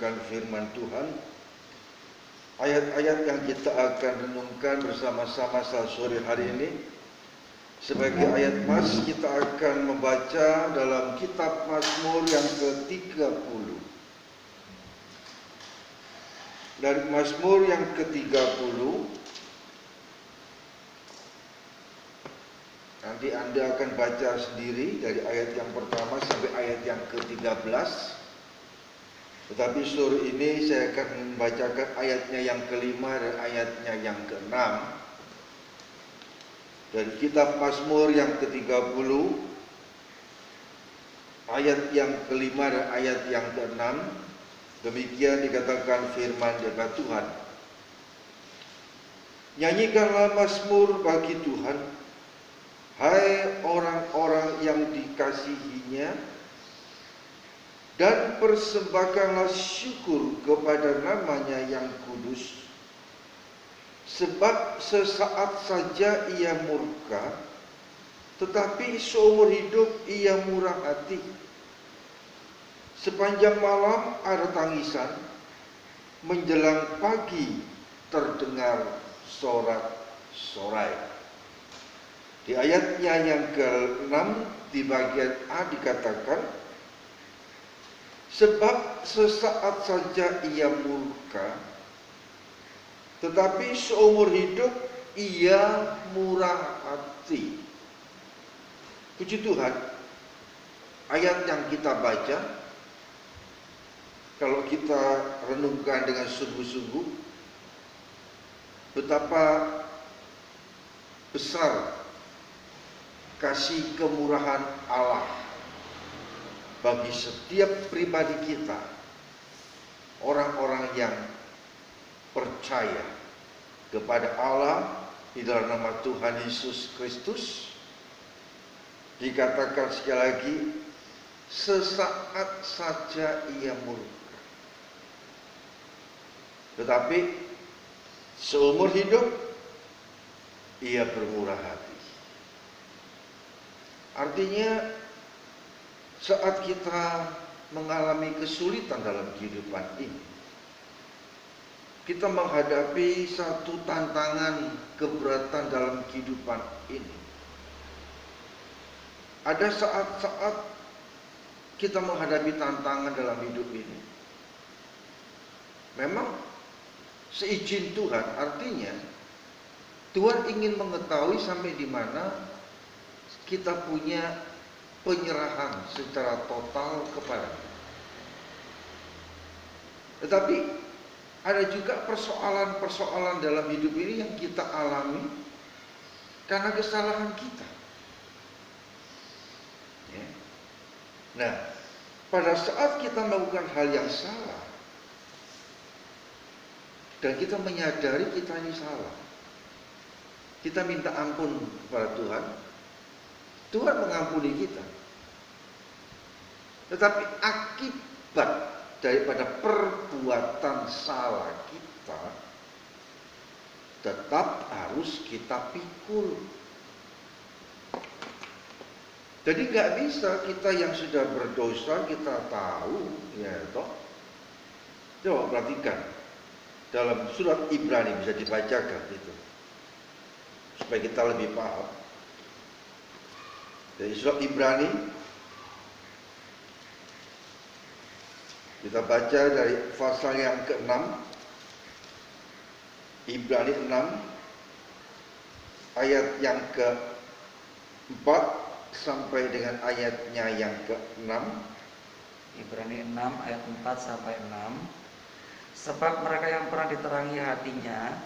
merenungkan firman Tuhan. Ayat-ayat yang kita akan renungkan bersama-sama sore hari ini, sebagai ayat mas kita akan membaca dalam kitab Mazmur yang ke-30. Dari Mazmur yang ke-30, nanti Anda akan baca sendiri dari ayat yang pertama sampai ayat yang ke-13. Tetapi sore ini saya akan membacakan ayatnya yang ke-5 dan ayatnya yang ke-6 dari kitab Mazmur yang ke-30, ayat yang ke-5 dan ayat yang ke-6. Demikian dikatakan firman dari Tuhan. Nyanyikanlah mazmur bagi Tuhan, hai orang-orang yang dikasihinya, dan persembahkanlah syukur kepada namanya yang kudus. Sebab sesaat saja ia murka, tetapi seumur hidup ia murah hati. Sepanjang malam ada tangisan, menjelang pagi terdengar sorak-sorai. Di ayatnya yang ke-6 di bagian A dikatakan, sebab sesaat saja ia murka, tetapi seumur hidup ia murah hati. Puji Tuhan, ayat yang kita baca, kalau kita renungkan dengan sungguh-sungguh, betapa besar kasih kemurahan Allah bagi setiap pribadi kita, orang-orang yang percaya kepada Allah di dalam nama Tuhan Yesus Kristus. Dikatakan sekali lagi, sesaat saja ia murka, tetapi seumur hidup ia bermurah hati. Artinya, saat kita mengalami kesulitan dalam kehidupan ini, kita menghadapi satu tantangan keberatan dalam kehidupan ini. Ada saat-saat kita menghadapi tantangan dalam hidup ini. Memang seizin Tuhan, artinya Tuhan ingin mengetahui sampai di mana kita punya penyerahan secara total kepada-Nya. Tetapi ada juga persoalan-persoalan dalam hidup ini yang kita alami karena kesalahan kita. Ya. Nah, pada saat kita melakukan hal yang salah dan kita menyadari kita ini salah, kita minta ampun kepada Tuhan, Tuhan mengampuni kita. Tetapi akibat daripada perbuatan salah kita tetap harus kita pikul. Jadi nggak bisa kita yang sudah berdosa kita tahu, ya toh. Coba perhatikan dalam surat Ibrani, bisa dibacakan itu supaya kita lebih paham. Dari surat Ibrani kita baca dari pasal yang ke-6, Ibrani 6 ayat yang ke-4 sampai dengan ayatnya yang ke-6. Ibrani 6 ayat 4 sampai 6. Sebab mereka yang pernah diterangi hatinya,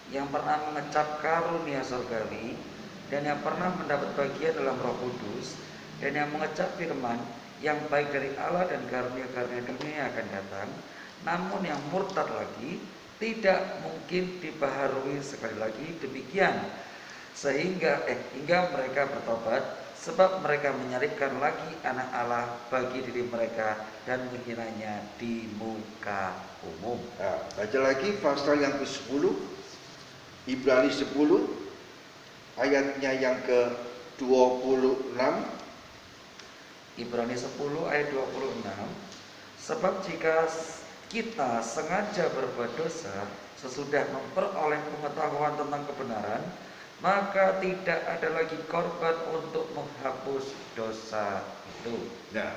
yang pernah mengecap karunia surgawi, dan yang pernah mendapat bagian dalam Roh Kudus, dan yang mengecap firman yang baik dari Allah dan karunia-karunia dunia akan datang, namun yang murtad lagi tidak mungkin dibaharui sekali lagi demikian hingga mereka bertobat, sebab mereka menyalibkan lagi anak Allah bagi diri mereka dan menghinanya di muka umum. Nah, baca lagi pasal yang ke-10, Ibrani 10 ayatnya yang ke-26. Ibrani 10 ayat 26. Sebab jika kita sengaja berbuat dosa sesudah memperoleh pengetahuan tentang kebenaran, maka tidak ada lagi korban untuk menghapus dosa itu. Nah,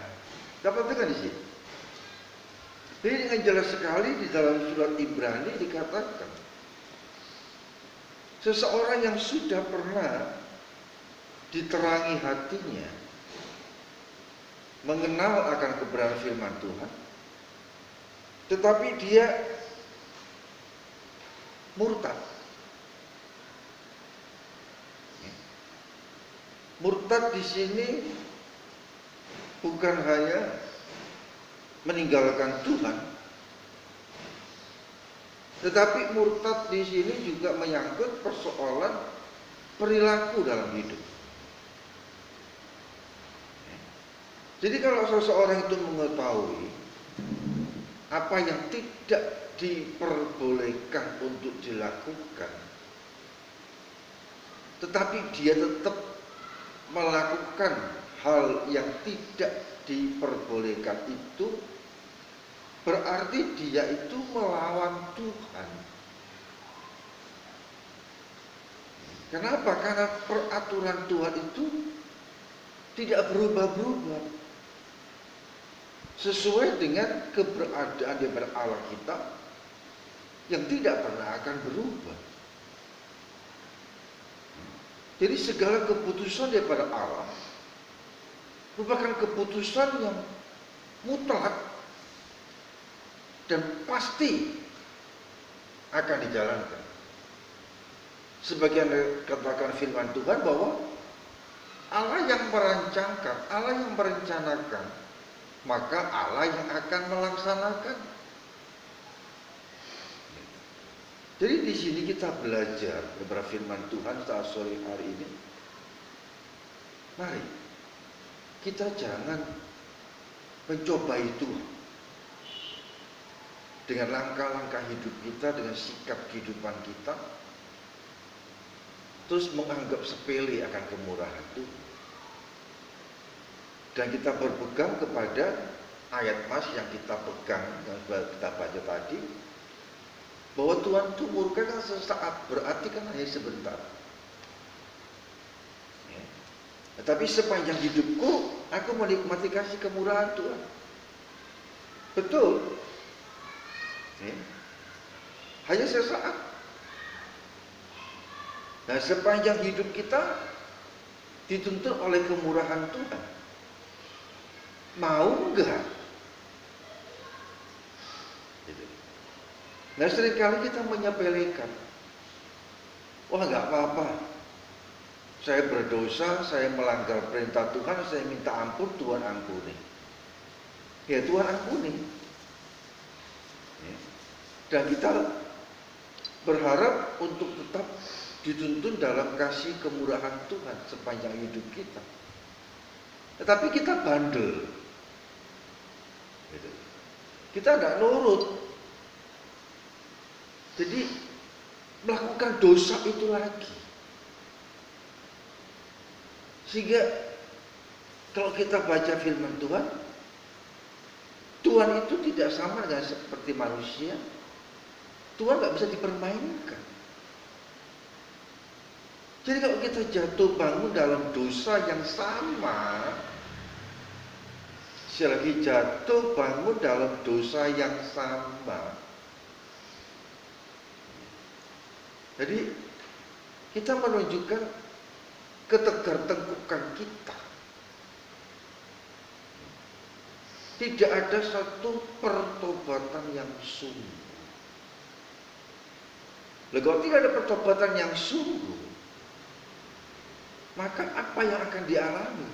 dapatkan di sini. Jadi dengan jelas sekali di dalam surat Ibrani dikatakan seseorang yang sudah pernah diterangi hatinya, mengenal akan kebenaran firman Tuhan, tetapi dia murtad. Murtad di sini bukan hanya meninggalkan Tuhan, tetapi murtad di sini juga menyangkut persoalan perilaku dalam hidup. Jadi kalau seseorang itu mengetahui apa yang tidak diperbolehkan untuk dilakukan, tetapi dia tetap melakukan hal yang tidak diperbolehkan itu, berarti dia itu melawan Tuhan. Kenapa? Karena peraturan Tuhan itu tidak berubah-berubah sesuai dengan keberadaan daripada Allah kita yang tidak pernah akan berubah. Jadi segala keputusan daripada Allah merupakan keputusan yang mutlak dan pasti akan dijalankan. Sebagian katakan firman Tuhan bahwa Allah yang merancangkan, Allah yang merencanakan, maka Allah yang akan melaksanakan. Jadi di sini kita belajar beberapa firman Tuhan saat sore hari ini. Mari kita jangan mencobai Tuhan dengan langkah-langkah hidup kita, dengan sikap kehidupan kita, terus menganggap sepele akan kemurahan Tuhan. Dan kita berpegang kepada ayat mas yang kita pegang, yang sudah kita baca tadi, bahwa Tuhan itu murka kan sesaat, berarti kan hanya sebentar. Ya. Tetapi sepanjang hidupku, aku menikmati kasih kemurahan Tuhan. Betul. Ya. Hanya sesaat. Nah, sepanjang hidup kita dituntut oleh kemurahan Tuhan. Mau enggak? Gitu. Nah, seringkali kita menyepelekan. Wah, enggak apa-apa. Saya berdosa, saya melanggar perintah Tuhan, saya minta ampun, Tuhan ampuni. Ya, Tuhan ampuni. Ya. Dan kita berharap untuk tetap dituntun dalam kasih kemurahan Tuhan sepanjang hidup kita. Tetapi kita bandel. Gitu. Kita tidak nurut. Jadi melakukan dosa itu lagi. Sehingga kalau kita baca firman Tuhan, Tuhan itu tidak sama dengan seperti manusia. Tuhan nggak bisa dipermainkan. Jadi kalau kita jatuh bangun dalam dosa yang sama, sekali lagi jatuh bangun dalam dosa yang sama. Jadi kita menunjukkan ketegar-tengkukan kita. Tidak ada satu pertobatan yang sungguh. Kalau tidak ada pertobatan yang sungguh, maka apa yang akan dialami?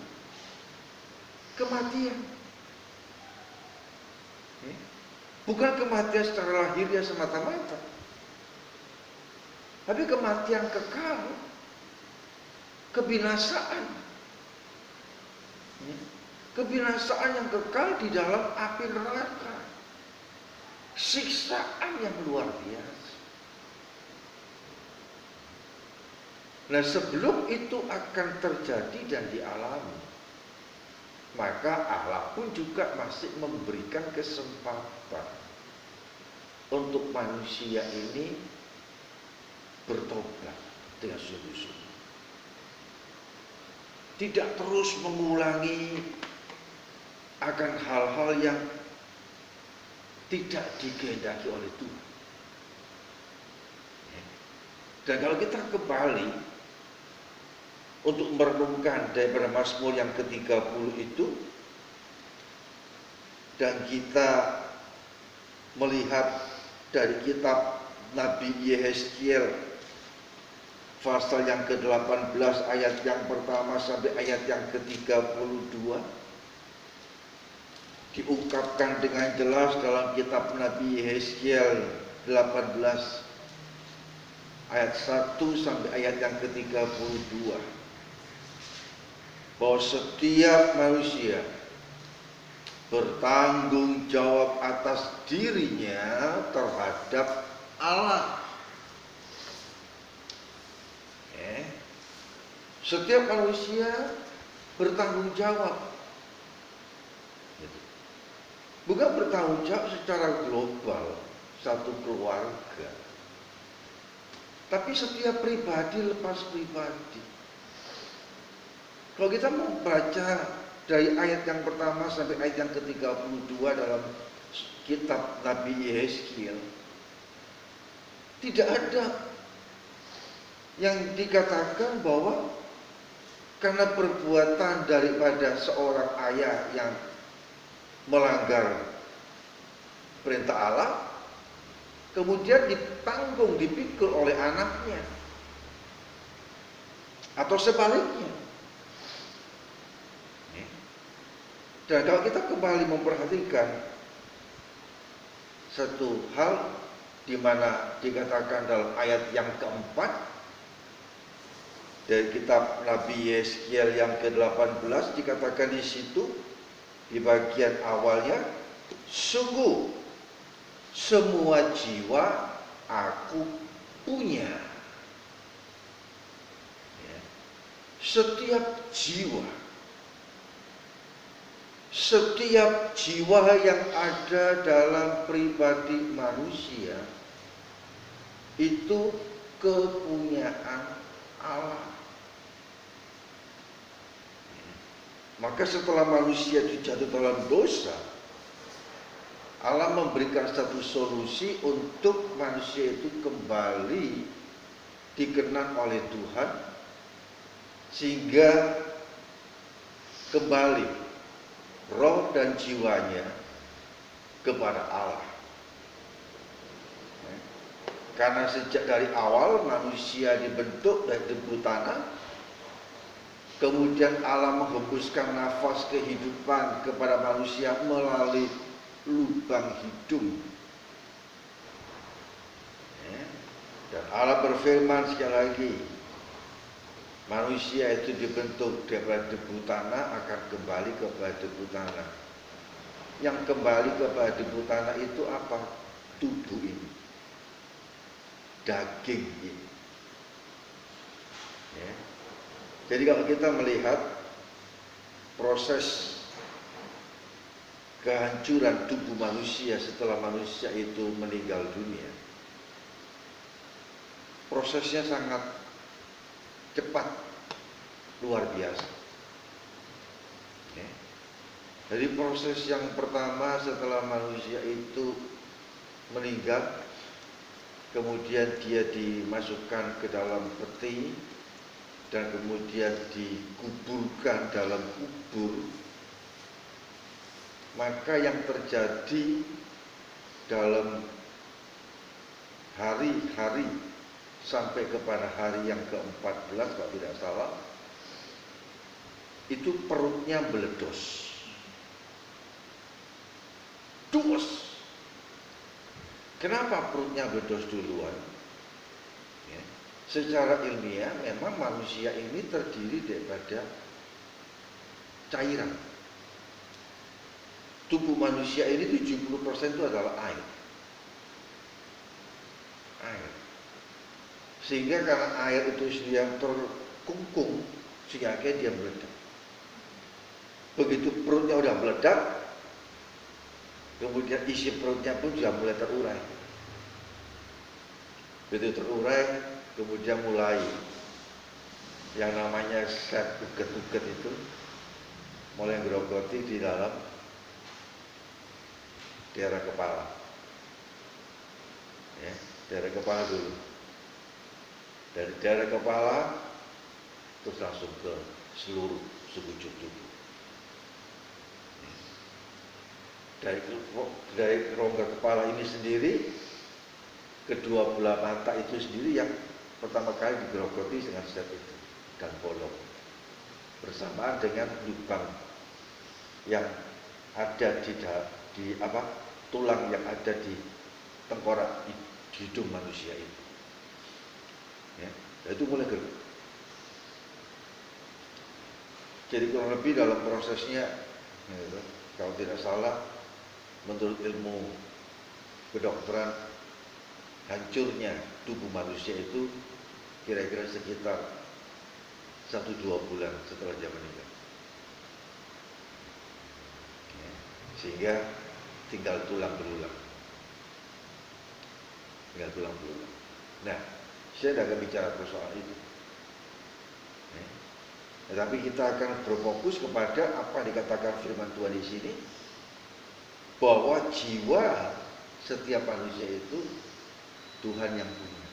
Kematian. Bukan kematian secara lahiriah semata-mata, tapi kematian kekal, kebinasaan. Kebinasaan yang kekal di dalam api neraka. Siksaan yang luar biasa. Nah, sebelum itu akan terjadi dan dialami, maka Allah pun juga masih memberikan kesempatan untuk manusia ini bertobat dengan sungguh-sungguh. Tidak terus mengulangi akan hal-hal yang tidak dikehendaki oleh Tuhan. Dan kalau kita kembali untuk merenungkan daripada Mazmur yang ke-30 itu, dan kita melihat dari kitab Nabi Yehezkiel pasal yang ke-18 ayat yang pertama sampai ayat yang ke-32, diungkapkan dengan jelas dalam kitab Nabi Yehezkiel 18 ayat 1 sampai ayat yang ke-32, bahwa setiap manusia bertanggung jawab atas dirinya terhadap Allah. Setiap manusia bertanggung jawab. Bukan bertanggung jawab secara global, satu keluarga. Tapi setiap pribadi lepas pribadi. Kalau kita mau baca dari ayat yang pertama sampai ayat yang ke-32 dalam kitab Nabi Yehezkiel, tidak ada yang dikatakan bahwa karena perbuatan daripada seorang ayah yang melanggar perintah Allah, kemudian ditanggung, dipikul oleh anaknya, atau sebaliknya. Dan kalau kita kembali memperhatikan satu hal di mana dikatakan dalam ayat yang keempat dari kitab Nabi Yehezkiel yang ke-18, dikatakan di situ di bagian awalnya, sungguh semua jiwa aku punya. Setiap jiwa yang ada dalam pribadi manusia itu kepunyaan Allah. Maka setelah manusia itu jatuh dalam dosa, Allah memberikan satu solusi untuk manusia itu kembali dikenal oleh Tuhan, sehingga kembali roh dan jiwanya kepada Allah. Karena sejak dari awal manusia dibentuk dari debu tanah, kemudian Allah menghembuskan nafas kehidupan kepada manusia melalui lubang hidung. Dan Allah berfirman sekali lagi, manusia itu dibentuk daripada debu tanah akan kembali kepada debu tanah. Yang kembali kepada debu tanah itu apa? Tubuh ini, daging ini. Jadi kalau kita melihat proses kehancuran tubuh manusia setelah manusia itu meninggal dunia, prosesnya sangat cepat, luar biasa. Jadi proses yang pertama setelah manusia itu meninggal, kemudian dia dimasukkan ke dalam peti dan kemudian dikuburkan dalam kubur, maka yang terjadi dalam hari-hari sampai kepada hari yang ke-14 kalau tidak salah, itu perutnya meledos. Dus. Kenapa perutnya meledos duluan? Secara ilmiah memang manusia ini terdiri daripada cairan. Tubuh manusia ini 70% itu adalah air. Sehingga karena air itu yang terkungkung, sehingga dia meledak. Begitu perutnya udah meledak, kemudian isi perutnya pun sudah mulai terurai. Begitu terurai, kemudian mulai yang namanya set uget-uget itu mulai gerogoti di dalam daerah kepala, ya, daerah kepala dulu. Dari daerah kepala terus langsung ke seluruh sekujur tubuh. Dari rongga kepala ini sendiri, kedua belah mata itu sendiri yang pertama kali digerogoti dengan set itu dan bolong bersamaan dengan lubang yang ada di tulang yang ada di tengkorak hidung manusia itu. Ya, itu mulai gerak. Jadi kurang lebih dalam prosesnya, gitu, kalau tidak salah, menurut ilmu kedokteran, hancurnya tubuh manusia itu kira-kira sekitar 1-2 bulan setelah dia meninggal. Ya, sehingga tinggal tulang belulang. Nah, saya tidak akan bicara soal itu. Ya. Tetapi kita akan berfokus kepada apa dikatakan firman Tuhan di sini, bahwa jiwa setiap manusia itu Tuhan yang punya.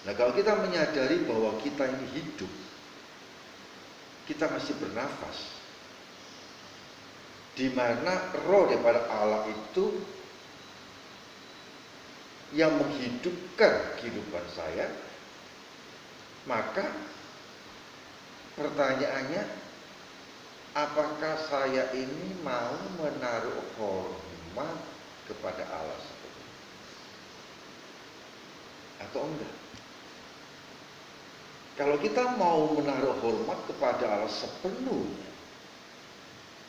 Nah, kalau kita menyadari bahwa kita ini hidup, kita masih bernafas, di mana roh daripada Allah itu yang menghidupkan kehidupan saya, maka pertanyaannya, apakah saya ini mau menaruh hormat kepada Allah seperti itu atau enggak? Kalau kita mau menaruh hormat kepada Allah sepenuhnya,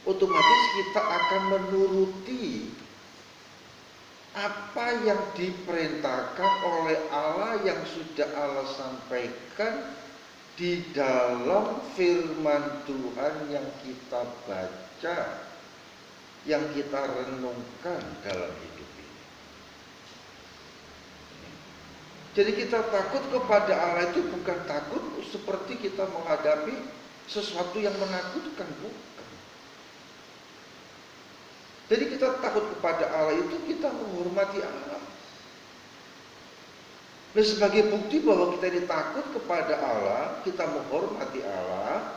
otomatis kita akan menuruti apa yang diperintahkan oleh Allah yang sudah Allah sampaikan di dalam firman Tuhan yang kita baca, yang kita renungkan dalam hidup ini. Jadi kita takut kepada Allah itu bukan takut seperti kita menghadapi sesuatu yang menakutkan, bukan. Jadi kita takut kepada Allah itu kita menghormati Allah. Nah, sebagai bukti bahwa kita ini takut kepada Allah, kita menghormati Allah,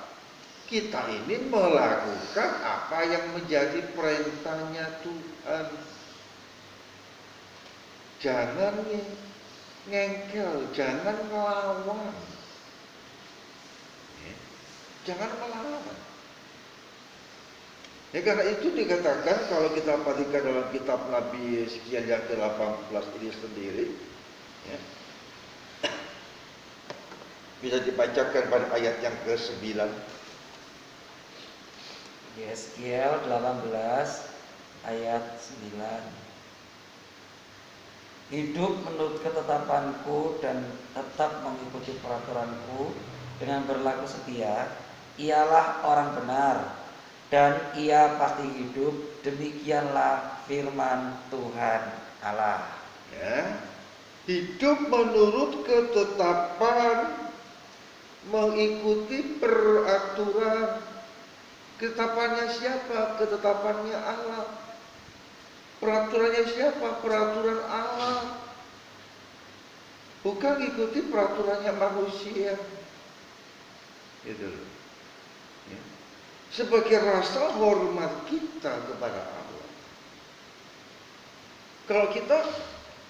kita ini melakukan apa yang menjadi perintahnya Tuhan. Jangan ngengkel, jangan melawan. Jangan melawan. Ya, karena itu dikatakan kalau kita perhatikan dalam kitab Nabi Yeskiel yang ke-18 ini sendiri, ya, bisa dibacakan pada ayat yang ke-9. Yeskiel 18 ayat 9. Hidup menurut ketetapanku dan tetap mengikuti peraturanku dengan berlaku setia, ialah orang benar, dan ia pasti hidup. Demikianlah firman Tuhan Allah. Ya, hidup menurut ketetapan, mengikuti peraturan. Ketetapannya siapa? Ketetapannya Allah. Peraturannya siapa? Peraturan Allah. Bukan ikuti peraturannya manusia. Gitu. Ya. Sebagai rasa hormat kita kepada Allah. Kalau kita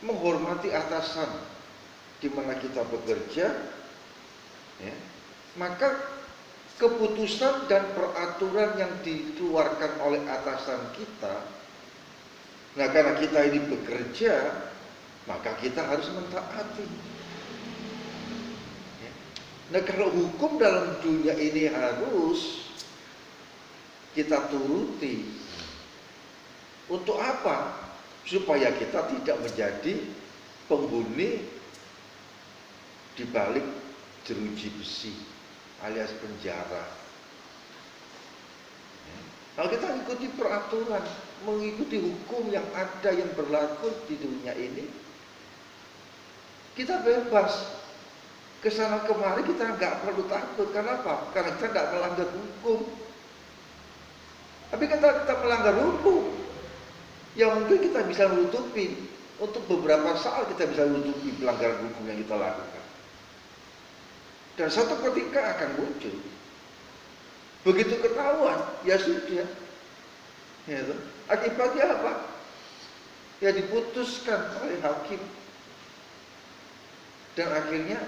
menghormati atasan di mana kita bekerja, ya, maka keputusan dan peraturan yang dikeluarkan oleh atasan kita, nah karena kita ini bekerja, maka kita harus mentaati. Ya. Nah, kalau hukum dalam dunia ini harus kita turuti. Untuk apa? Supaya kita tidak menjadi penghuni di balik jeruji besi alias penjara. Kalau kita mengikuti peraturan, mengikuti hukum yang ada yang berlaku di dunia ini, Kita bebas. Kesana kemari kita nggak perlu takut. Kenapa? Karena kita nggak melanggar hukum. Tapi kita melanggar hukum, yang mungkin kita bisa nutupi. Untuk beberapa saat kita bisa nutupi pelanggaran hukum yang kita lakukan. Dan satu ketika akan muncul. Begitu ketahuan, ya sudah. Ya, akibatnya apa? Ya diputuskan oleh hakim. Dan akhirnya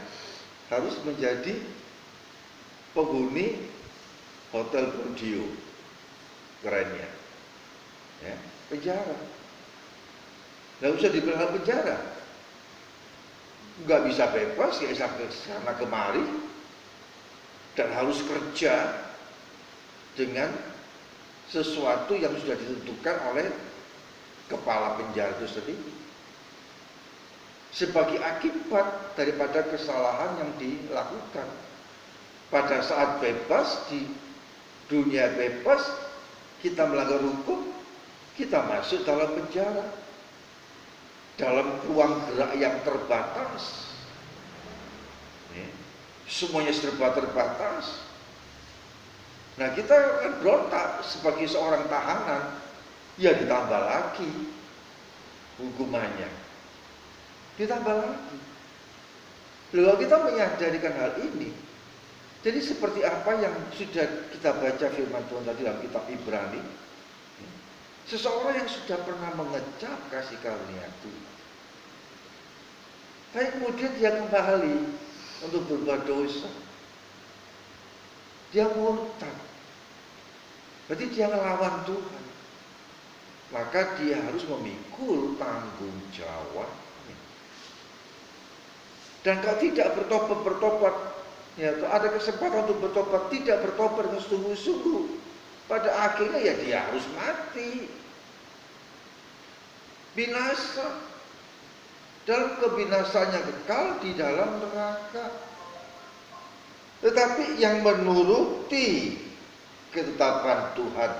harus menjadi penghuni hotel Borneo. Kerennya. Ya, penjara. Nggak usah dibilang penjara. Nggak bisa bebas, ya sampai sana kemari. Dan harus kerja dengan sesuatu yang sudah ditentukan oleh kepala penjara itu sendiri. Sebagai akibat daripada kesalahan yang dilakukan. Pada saat bebas, di dunia bebas, kita melanggar hukum, kita masuk dalam penjara. Dalam ruang gerak yang terbatas. Semuanya serba terbatas. Nah kita kan berontak sebagai seorang tahanan. Ya ditambah lagi hukumannya. Ditambah lagi. Kalau kita menyadarikan hal ini, jadi seperti apa yang sudah kita baca firman Tuhan tadi dalam kitab Ibrani, seseorang yang sudah pernah mengecap kasih karunia Tuhan, tapi kemudian dia kembali untuk berbuat dosa, dia murtad, berarti dia ngelawan Tuhan, maka dia harus memikul tanggung jawabnya. Dan kalau tidak bertobat, ya ada kesempatan untuk bertobat, tidak bertobat dengan sungguh-sungguh, pada akhirnya ya dia harus mati, binasa. Dalam kebinasannya kekal di dalam neraka. Tetapi yang menuruti ketetapan Tuhan,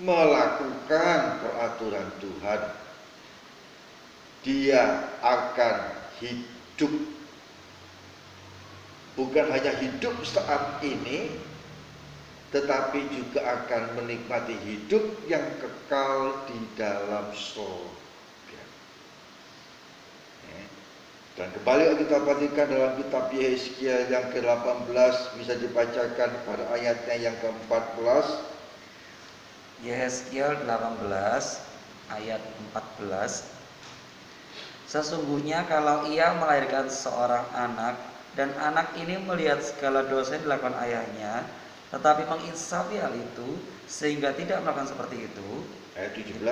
melakukan peraturan Tuhan, dia akan hidup. Bukan hanya hidup saat ini, tetapi juga akan menikmati hidup yang kekal di dalam surga. Dan kembali kita perhatikan dalam kitab Yehezkiel yang ke-18, bisa dibacakan pada ayatnya yang ke-14. Yehezkiel 18 ayat 14. Sesungguhnya kalau ia melahirkan seorang anak, dan anak ini melihat segala dosa yang dilakukan ayahnya, tetapi menginsafi hal itu sehingga tidak melakukan seperti itu. Ayat 17.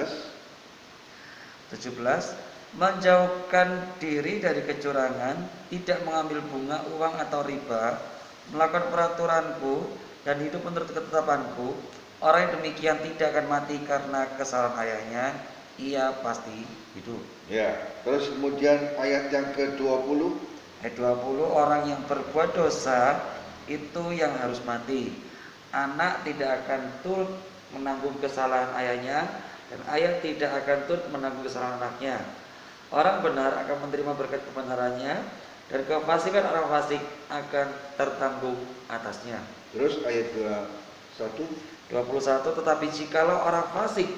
Menjauhkan diri dari kecurangan, tidak mengambil bunga, uang atau riba, melakukan peraturanku dan hidup menurut ketetapanku, orang yang demikian tidak akan mati karena kesalahan ayahnya, ia pasti hidup. Ya, terus kemudian ayat yang ke-20. Ayat 20, orang yang berbuat dosa itu yang harus mati. Anak tidak akan turut menanggung kesalahan ayahnya, dan ayah tidak akan turut menanggung kesalahan anaknya. Orang benar akan menerima berkat kebenarannya, dan kefasikan orang fasik akan tertanggung atasnya. Terus ayat 21, tetapi jikalau orang fasik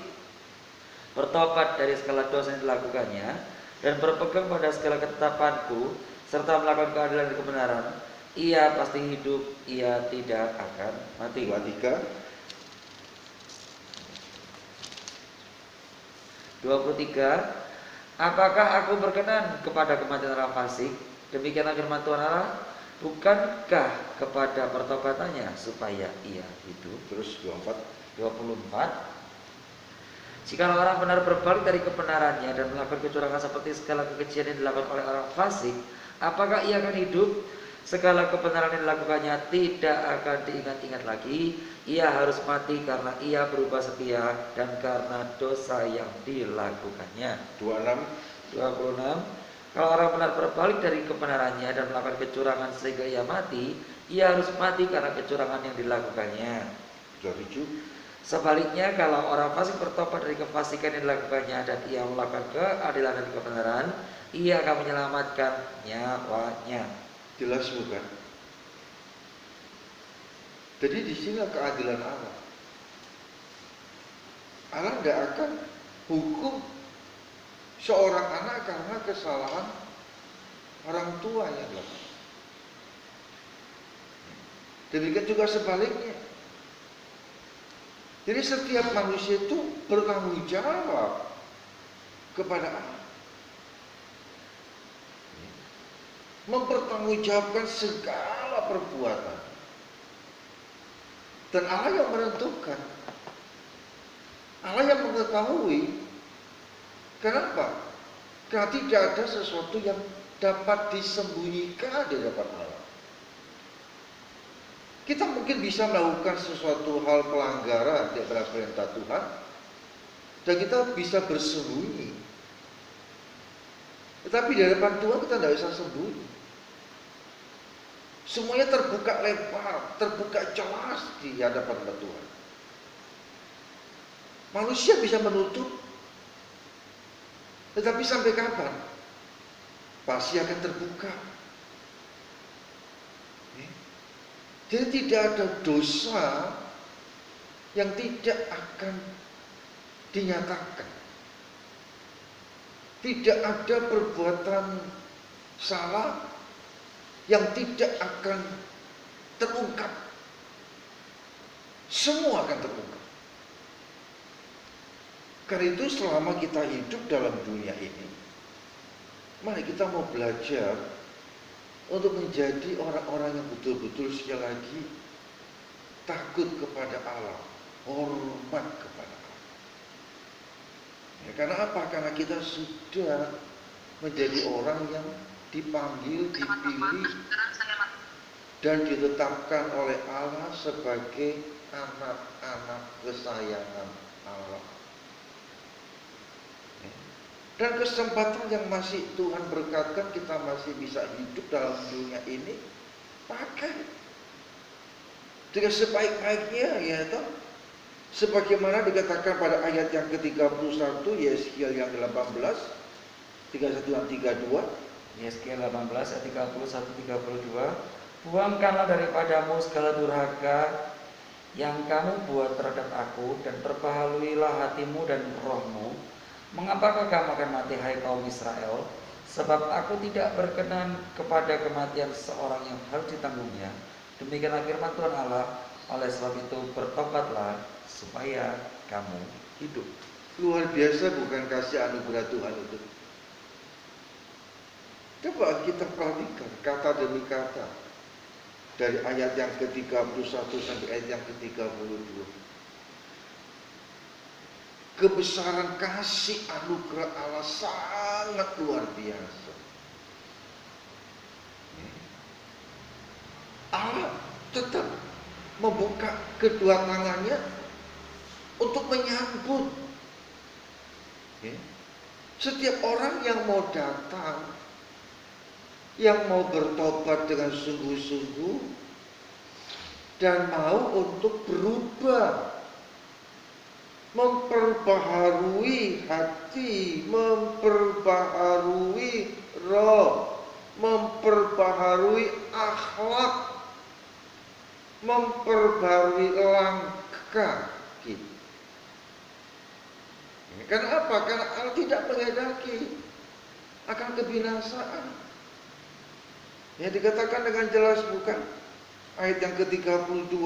bertobat dari segala dosa yang dilakukannya dan berpegang pada segala ketetapanku serta melakukan keadilan dan kebenaran, ia pasti hidup, ia tidak akan mati. 23. Apakah aku berkenan kepada kematian orang fasik? Demikianlah firman Tuhan Allah, bukankah kepada pertobatannya supaya ia hidup? Terus 24. Jika orang benar berbalik dari kebenarannya dan melakukan kecurangan seperti segala kekejian yang dilakukan oleh orang fasik, apakah ia akan hidup? Segala kebenaran yang dilakukannya tidak akan diingat-ingat lagi. Ia harus mati karena ia berubah setia dan karena dosa yang dilakukannya. 26. Kalau orang benar berbalik dari kebenarannya dan melakukan kecurangan sehingga ia mati, ia harus mati karena kecurangan yang dilakukannya. 27. Sebaliknya, kalau orang fasik bertobat dari kefasikan yang dilakukannya dan ia melakukan keadilan dan kebenaran, ia akan menyelamatkan nyawanya. Jelas bukan? Jadi di sini keadilan Allah. Allah tidak akan hukum seorang anak karena kesalahan orang tuanya. Demikian juga sebaliknya. Jadi setiap manusia itu bertanggung jawab kepada Allah. Mempertanggungjawabkan segala perbuatan. Dan Allah yang menentukan. Allah yang mengetahui. Kenapa? Karena tidak ada sesuatu yang dapat disembunyikan di hadapan Allah. Kita mungkin bisa melakukan sesuatu hal pelanggaran di antara perintah Tuhan, dan kita bisa bersembunyi. Tetapi di hadapan Tuhan kita tidak bisa sembunyi. Semuanya terbuka lebar, terbuka jelas di hadapan Tuhan. Manusia bisa menutup, tetapi sampai kapan? Pasti akan terbuka. Jadi tidak ada dosa yang tidak akan dinyatakan. Tidak ada perbuatan salah yang tidak akan terungkap. Semua akan terungkap. Karena itu selama kita hidup dalam dunia ini, mari kita mau belajar untuk menjadi orang-orang yang betul-betul sekali lagi takut kepada Allah, hormat kepada Allah. Ya, karena apa? Karena kita sudah menjadi orang yang dipanggil, dipilih, dan ditetapkan oleh Allah sebagai anak-anak kesayangan Allah. Dan kesempatan yang masih Tuhan berkatkan, kita masih bisa hidup dalam dunia ini, pakai dengan sebaik-baiknya, ya toh. Sebagaimana dikatakan pada ayat yang ke-31 Yeskiel yang 18 31 dan 32. Yeskiel 18 ayat 31-32. Buangkanlah daripadamu segala durhaka yang kamu buat terhadap aku, dan perbaharuilah hatimu dan rohmu. Mengapakah kamu akan mati, hai kaum Israel? Sebab aku tidak berkenan kepada kematian seorang yang harus ditanggungnya. Demikianlah firman Tuhan Allah. Oleh sebab itu bertobatlah supaya kamu hidup. Luar biasa bukan kasih anugerah Tuhan itu. Coba kita perhatikan kata demi kata. Dari ayat yang ke-31 sampai ayat yang ke-32. Kebesaran kasih anugerah Allah sangat luar biasa. Allah tetap membuka kedua tangannya untuk menyambut setiap orang yang mau datang, yang mau bertobat dengan sungguh-sungguh dan mau untuk berubah, memperbaharui hati, memperbaharui roh, memperbaharui akhlak, memperbaharui langkah kita. Karena apa? Karena Allah tidak menghendaki akan kebinasaan. Ya, dikatakan dengan jelas bukan? Ayat yang ke-32,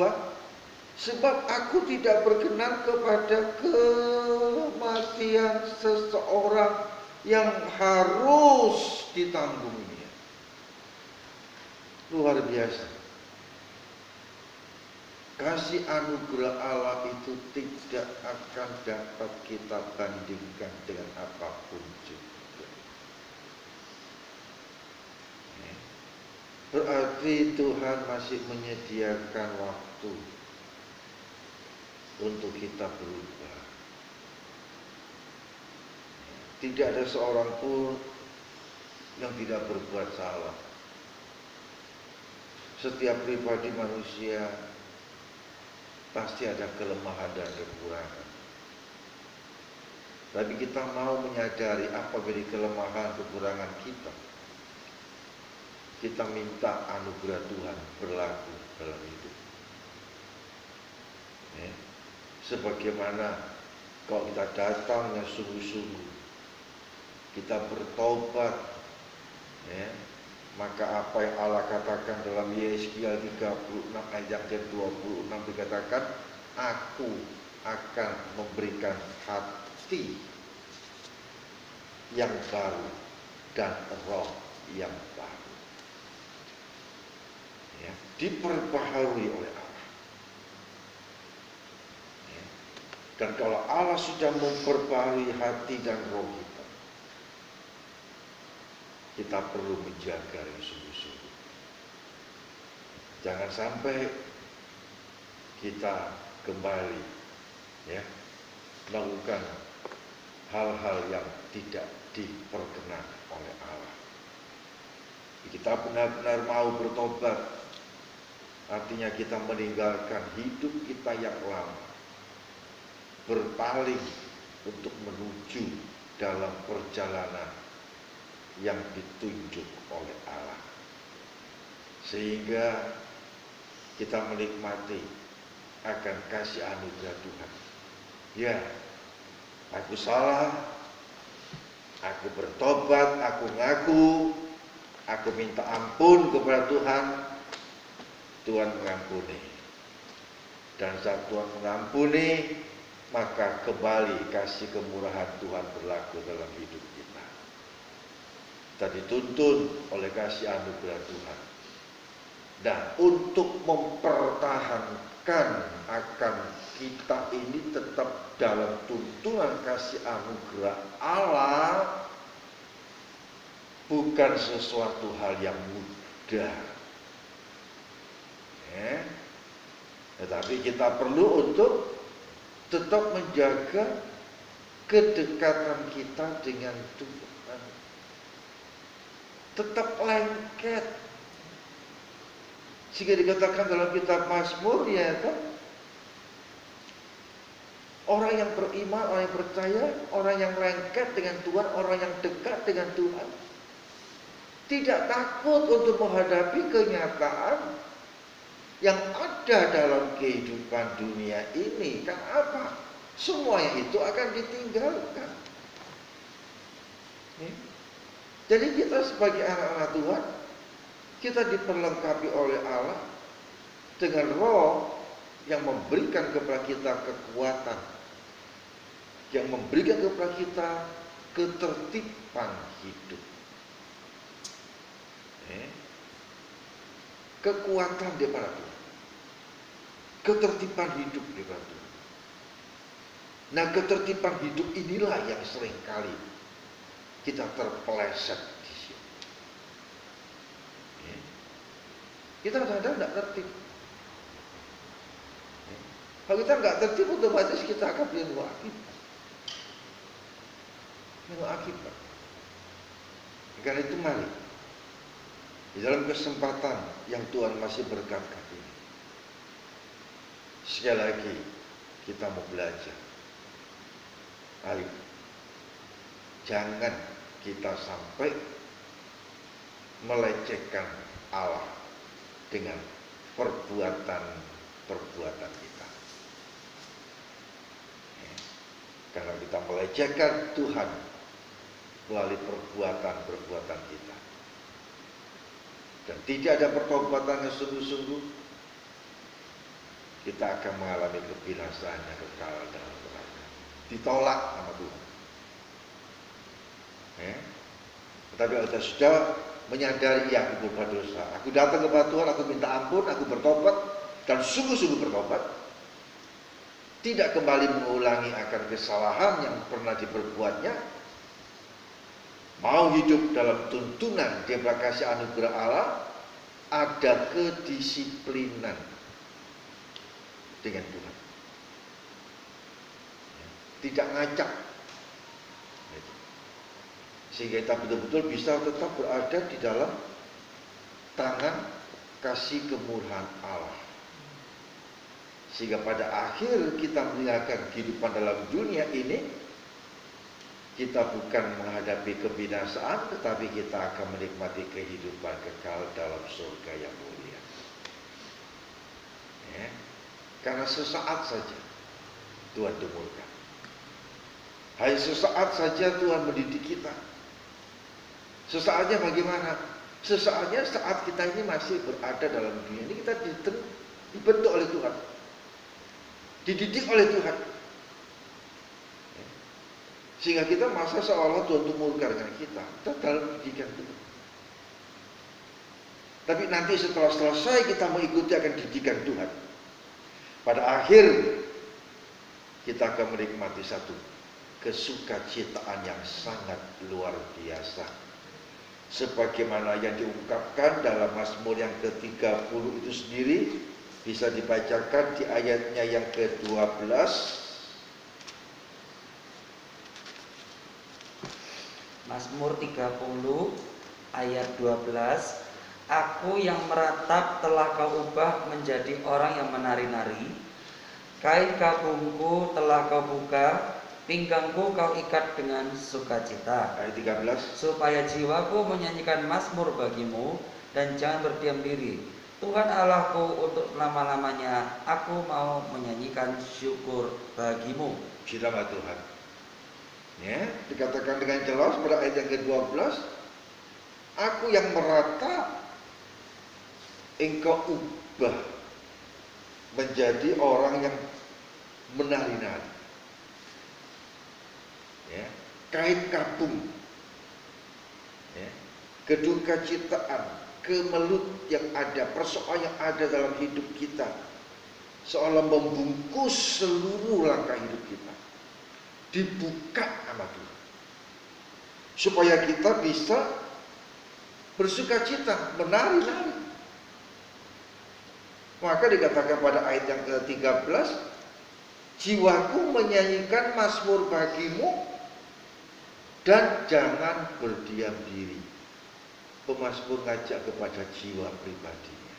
sebab aku tidak berkenan kepada kematian seseorang yang harus ditanggungnya. Luar biasa. Kasih anugerah Allah itu tidak akan dapat kita bandingkan dengan apapun juga. Berarti Tuhan masih menyediakan waktu untuk kita berubah. Tidak ada seorang pun yang tidak berbuat salah. Setiap pribadi manusia Pasti ada kelemahan dan kekurangan. Tapi kita mau menyadari apa dari kelemahan kekurangan kita. Kita minta anugerah Tuhan berlaku dalam hidup. Ya. Sebagaimana kalau kita datangnya sungguh-sungguh, kita bertobat, ya, maka apa yang Allah katakan dalam Yeskiel 36 ayat 26 dikatakan, aku akan memberikan hati yang baru dan roh yang baru. Ya, diperbaharui oleh Allah. Ya. Dan kalau Allah sudah memperbaharui hati dan roh kita, kita perlu menjaga yang sungguh-sungguh. Jangan sampai kita kembali, ya, melakukan hal-hal yang tidak diperkenan oleh Allah. Kita benar-benar mau bertobat, artinya kita meninggalkan hidup kita yang lama, berpaling untuk menuju dalam perjalanan yang ditunjuk oleh Allah, sehingga kita menikmati akan kasih anugerah Tuhan. Ya, aku salah, aku bertobat, aku ngaku, aku minta ampun kepada Tuhan. Tuhan mengampuni. Dan saat Tuhan mengampuni, maka kembali kasih kemurahan Tuhan berlaku dalam hidup kita. Kita dituntun oleh kasih anugerah Tuhan. Dan untuk mempertahankan akan kita ini tetap dalam tuntunan kasih anugerah Allah, bukan sesuatu hal yang mudah. Ya. Tetapi kita perlu untuk tetap menjaga kedekatan kita dengan Tuhan. Tetap lengket. Sehingga dikatakan dalam kitab Mazmur, ya kan, orang yang beriman, orang yang percaya, orang yang lengket dengan Tuhan, orang yang dekat dengan Tuhan, tidak takut untuk menghadapi kenyataan yang ada dalam kehidupan dunia ini. Kan apa? Semuanya itu akan ditinggalkan. Jadi kita sebagai anak-anak Tuhan, kita diperlengkapi oleh Allah dengan roh yang memberikan kepada kita kekuatan, yang memberikan kepada kita ketertiban hidup. Kekuatan daripada Tuhan, ketertiban hidup daripada Tuhan. Nah, ketertiban hidup inilah yang seringkali kita terpeleset di sini. Kita kadang-kadang tidak tertib. Kalau kita nggak tertib, otomatis kita akan menunggu akibat. Menunggu akibat. Karena itu mari, di dalam kesempatan yang Tuhan masih berkatkan ini, sekali lagi kita mau belajar. Ayo, jangan kita sampai melecehkan Allah dengan perbuatan-perbuatan kita. Karena kita melecehkan Tuhan melalui perbuatan-perbuatan kita, dan tidak ada pertobatan yang sungguh-sungguh, kita akan mengalami kebinasaan yang kekal dalam neraka. Ditolak sama Tuhan. Tetapi kalau kita sudah menyadari, ya, aku berbuat dosa, aku datang kepada Tuhan, aku minta ampun, aku bertobat, dan sungguh-sungguh bertobat, tidak kembali mengulangi akan kesalahan yang pernah diperbuatnya, mau hidup dalam tuntunan daripada kasih anugerah Allah, ada kedisiplinan dengan Tuhan, tidak ngacak, sehingga kita betul-betul bisa tetap berada di dalam tangan kasih kemurahan Allah, Sehingga pada akhir kita meninggalkan kehidupan dalam dunia ini, kita bukan menghadapi kebinasaan, tetapi kita akan menikmati kehidupan kekal dalam surga yang mulia. Ya. Karena sesaat saja Tuhan temurkan. Hanya sesaat saja Tuhan mendidik kita. Sesaatnya bagaimana? Sesaatnya saat kita ini masih berada dalam dunia ini, kita dibentuk oleh Tuhan, dididik oleh Tuhan, sehingga kita masa seolah Tuhan itu menguruskan kita dalam didikan Tuhan. Tapi nanti setelah selesai kita mengikuti akan didikan Tuhan, pada akhir kita akan menikmati satu kesukacitaan yang sangat luar biasa, sebagaimana yang diungkapkan dalam Mazmur yang ke-30 itu sendiri. Bisa dibacakan di ayatnya yang ke-12. Mazmur 30 ayat 12. Aku yang meratap telah kau ubah menjadi orang yang menari-nari. Kain kabungku telah kau buka, pinggangku kau ikat dengan sukacita. Ayat 13. Supaya jiwaku menyanyikan mazmur bagimu dan jangan berdiam diri. Tuhan Allahku, untuk lama-lamanya aku mau menyanyikan syukur bagimu. Sirama Tuhan. Ya, dikatakan dengan jelas pada ayat yang ke-12, aku yang merata engkau ubah menjadi orang yang menari-nari. Ya, kain kabung, ya, kedukacittaan, kemelut yang ada, persoalan yang ada dalam hidup kita, seolah membungkus seluruh langkah hidup kita, dibuka sama Tuhan, supaya kita bisa bersukacita, menari-nari. Maka dikatakan pada ayat yang ke-13, jiwaku menyanyikan mazmur bagimu dan jangan berdiam diri. Pemazmur ngajak kepada jiwa pribadinya,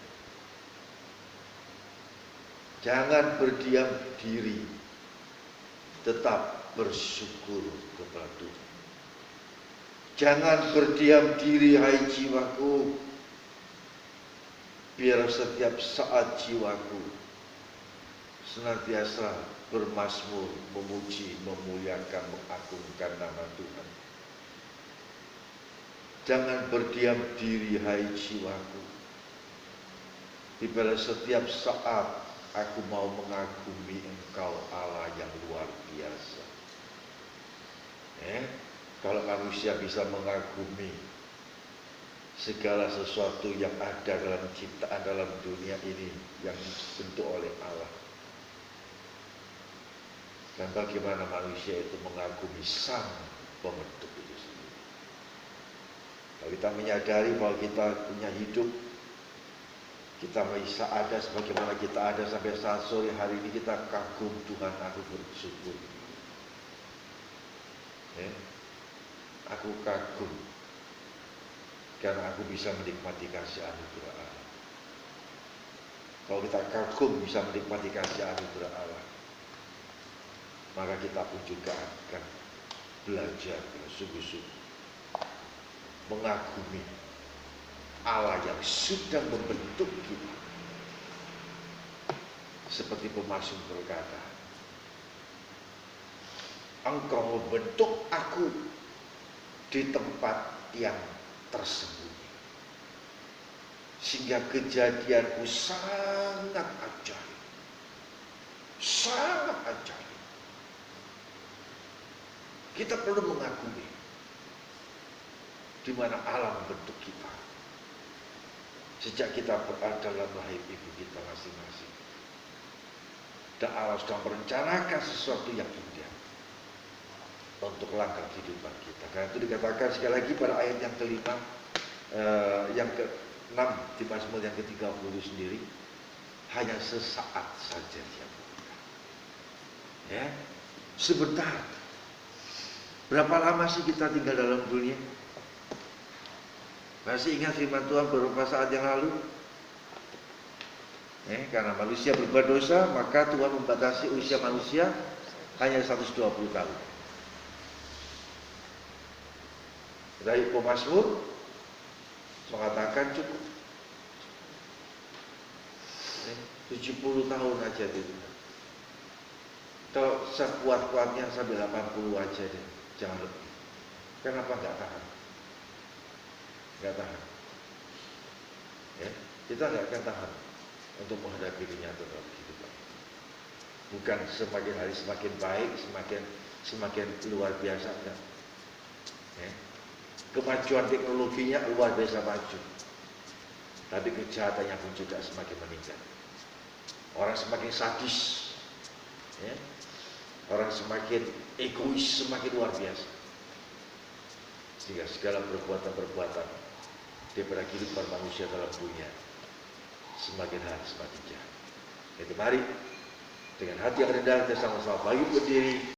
jangan berdiam diri, tetap bersyukur kepada Tuhan. Jangan berdiam diri, hai jiwaku, biar setiap saat jiwaku senantiasa bermazmur, memuji, memuliakan, mengagungkan nama Tuhan. Jangan berdiam diri, hai jiwaku, bila setiap saat aku mau mengagumi Engkau Allah yang luar biasa. Kalau manusia bisa mengagumi segala sesuatu yang ada dalam ciptaan dalam dunia ini yang dibentuk oleh Allah, dan bagaimana manusia itu mengagumi Sang Pembentuk itu sendiri. Kalau kita menyadari bahwa kita punya hidup, kita bisa ada sebagaimana kita ada sampai saat sore hari ini, kita kagum Tuhan, aku bersyukur. Aku kagum karena aku bisa menikmati kasih anugerah Allah. Kalau kita kagum bisa menikmati kasih anugerah Allah, maka kita pun juga akan belajar sungguh-sungguh mengagumi Allah yang sudah membentuk kita. Seperti pemazmur berkata, Engkau membentuk aku di tempat yang tersembunyi, sehingga kejadianku sangat ajaib, sangat ajaib. Kita perlu mengagumi di mana Allah membentuk kita sejak kita berada dalam rahim ibu kita masing-masing, dan Allah sedang merencanakan sesuatu yang indah untuk langkah kehidupan kita. Karena itu dikatakan sekali lagi pada ayat yang kelima, yang ke-6 di Mazmur yang ke-30 sendiri, hanya sesaat saja dia berubah. Ya, sebentar. Berapa lama sih kita tinggal dalam dunia? Masih ingat firman Tuhan beberapa saat yang lalu? Karena manusia berbuat dosa, maka Tuhan membatasi usia manusia hanya 120 tahun. Dari pemazmur mengatakan cukup 70 tahun aja dulu. Kalau sekuat-kuatnya sampai 80 aja deh, jangan lebih. Kenapa nggak tahan? Nggak tahan. Kita nggak akan tahan untuk menghadapi kenyataan dalam kehidupan. Bukan semakin hari semakin baik, semakin luar biasa, enggak. Kemajuan teknologinya luar biasa maju, tapi kejahatannya pun juga semakin meningkat. Orang semakin sadis, orang semakin egois, semakin luar biasa. Sehingga segala perbuatan-perbuatan daripada kehidupan manusia dalam dunia semakin hari semakin jahat. Jadi mari dengan hati yang rendah kita sama-sama bagi berdiri.